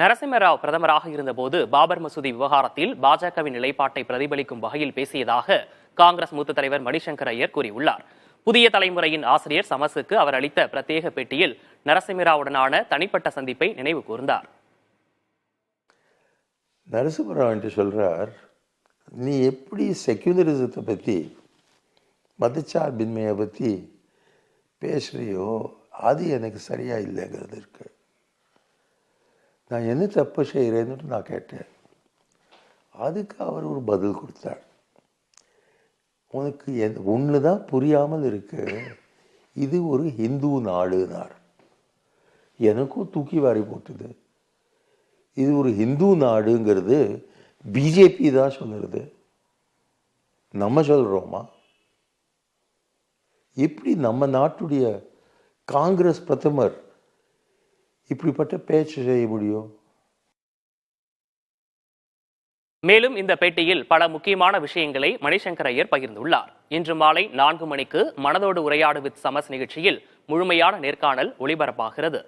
நரசிம்மராவ் பிரதமராக இருந்தபோது பாபர் மசூதி விவகாரத்தில் பாஜகவின் நிலைப்பாட்டை பிரதிபலிக்கும் வகையில் பேசியதாக காங்கிரஸ் மூத்த தலைவர் மணிசங்கர் ஐயர் கூறியுள்ளார். புதிய தலைமுறையின் ஆசிரியர் சமஸுக்கு அவர் அளித்த பிரத்யேக பேட்டியில் நரசிம்மராவுடனான தனிப்பட்ட சந்திப்பை நினைவு கூர்ந்தார். நரசிம்மராவ் என்று சொல்றார், நீ எப்படி செக்யூலரிசத்தை பற்றி மதச்சார்பின்மையை பற்றி பேசுறியோ அது எனக்கு சரியா இல்லைங்கிறது இருக்கு. நான் என்ன தப்பு செய்கிறேன்னு நான் கேட்டேன். அதுக்கு அவர் ஒரு பதில் கொடுத்தார். உனக்கு ஒன்று தான் புரியாமல் இருக்கு, இது ஒரு ஹிந்து நாடுனார். எனக்கும் தூக்கி வாரி போட்டுது. இது ஒரு ஹிந்து நாடுங்கிறது பிஜேபி தான் சொல்லுறது, நம்ம சொல்கிறோமா? எப்படி நம்ம நாட்டுடைய காங்கிரஸ் பிரதமர் இப்படிப்பட்ட பேச்சு செய்ய முடியும்? மேலும் இந்த பேட்டியில் பல முக்கியமான விஷயங்களை மணிசங்கர் ஐயர் பகிர்ந்துள்ளார். இன்று மாலை 4 மணிக்கு மனதோடு உரையாடு வித் சமஸ் நிகழ்ச்சியில் முழுமையான நேர்காணல் ஒளிபரப்பாகிறது.